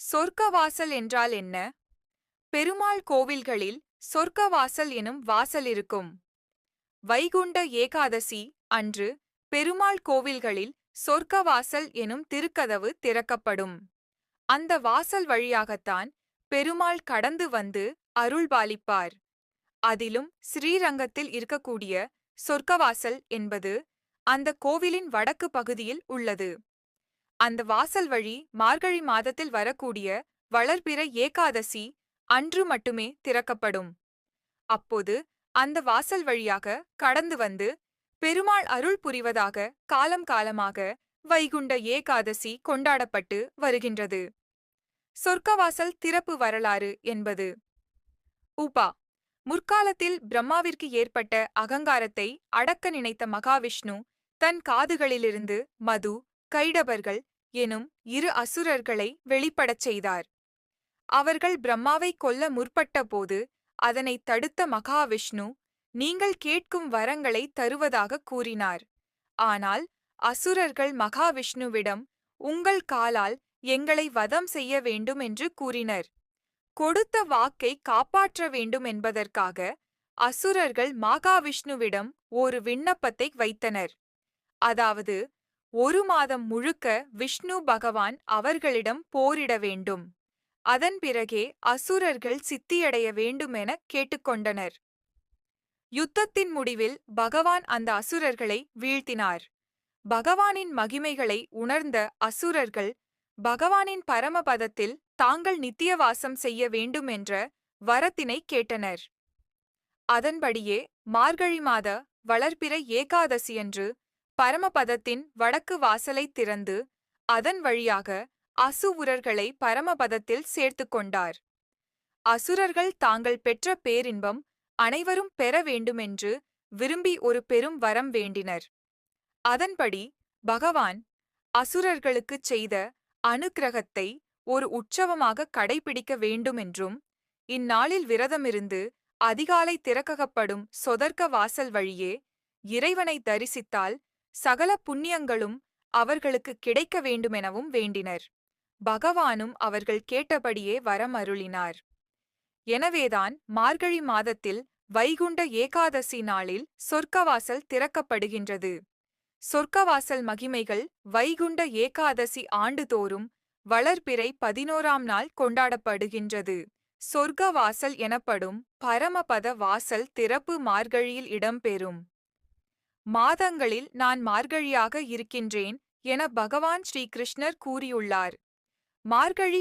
சொர்க்கவாசல் என்றால் என்ன? பெருமாள் கோவில்களில் சொர்க்கவாசல் எனும் வாசல் இருக்கும். வைகுண்ட ஏகாதசி அன்று பெருமாள் கோவில்களில் சொர்க்கவாசல் எனும் திருக்கதவு திறக்கப்படும். அந்த வாசல் வழியாகத்தான் பெருமாள் கடந்து வந்து அருள்பாலிப்பார். அதிலும் ஸ்ரீரங்கத்தில் இருக்கக்கூடிய சொர்க்கவாசல் என்பது அந்த கோவிலின் வடக்கு பகுதியில் உள்ளது. அந்த வாசல் வழி மார்கழி மாதத்தில் வரக்கூடிய வளர்பிறை ஏகாதசி அன்று மட்டுமே திறக்கப்படும். அப்போது அந்த வாசல் வழியாக கடந்து வந்து பெருமாள் அருள் புரிவதாக காலம் காலமாக வைகுண்ட ஏகாதசி கொண்டாடப்பட்டு வருகின்றது. சொர்க்கவாசல் திறப்பு வரலாறு என்பது உபா முற்காலத்தில் பிரம்மாவிற்கு ஏற்பட்ட அகங்காரத்தை அடக்க நினைத்த மகாவிஷ்ணு தன் காதுகளிலிருந்து மது, கைடபர்கள் எனும் இரு அசுரர்களை வெளிப்படச் செய்தார். அவர்கள் பிரம்மாவை கொல்ல முற்பட்ட போது அதனை தடுத்த மகாவிஷ்ணு நீங்கள் கேட்கும் வரங்களை தருவதாக கூறினார். ஆனால் அசுரர்கள் மகாவிஷ்ணுவிடம் உங்கள் காலால் எங்களை வதம் செய்ய வேண்டும் என்று கூறினர். கொடுத்த வாக்கை காப்பாற்ற வேண்டும் என்பதற்காக அசுரர்கள் மகாவிஷ்ணுவிடம் ஒரு விண்ணப்பத்தை வைத்தனர். அதாவது 1 மாதம் முழுக்க விஷ்ணு பகவான் அவர்களிடம் போரிட வேண்டும். அதன் பிறகே அசுரர்கள் சித்தியடைய வேண்டுமென கேட்டுக்கொண்டனர். யுத்தத்தின் முடிவில் பகவான் அந்த அசுரர்களை வீழ்த்தினார். பகவானின் மகிமைகளை உணர்ந்த அசுரர்கள் பகவானின் பரமபதத்தில் தாங்கள் நித்தியவாசம் செய்ய வேண்டுமென்ற வரத்தினை கேட்டனர். அதன்படியே மார்கழி மாத வளர்பிறை ஏகாதசியன்று பரமபதத்தின் வடக்கு வாசலை திறந்து அதன் வழியாக அசுரர்களை பரமபதத்தில் சேர்த்துக் கொண்டார். அசுரர்கள் தாங்கள் பெற்ற பேரின்பம் அனைவரும் பெற வேண்டுமென்று விரும்பி ஒரு பெரும் வரம் வேண்டினர். அதன்படி பகவான் அசுரர்களுக்குச் செய்த அனுக்கிரகத்தை ஒரு உற்சவமாக கடைபிடிக்க வேண்டுமென்றும் இந்நாளில் விரதமிருந்து அதிகாலை திறக்கப்படும் சொதர்க்க வாசல் வழியே இறைவனை தரிசித்தால் சகல புண்ணியங்களும் அவர்களுக்கு கிடைக்க வேண்டுமெனவும் வேண்டினர். பகவானும் அவர்கள் கேட்டபடியே வரம் அருளினார். எனவேதான் மார்கழி மாதத்தில் வைகுண்ட ஏகாதசி நாளில் சொர்க்கவாசல் திறக்கப்படுகின்றது. சொர்க்கவாசல் மகிமைகள் வைகுண்ட ஏகாதசி ஆண்டுதோறும் வளர்பிறை 11ஆம் நாள் கொண்டாடப்படுகின்றது. சொர்க்கவாசல் எனப்படும் பரமபத வாசல் திறப்பு மார்கழியில் இடம்பெறும் மாதங்களில் நான் மார்கழியாக இருக்கின்றேன் என பகவான் ஸ்ரீகிருஷ்ணர் கூறியுள்ளார். மார்கழி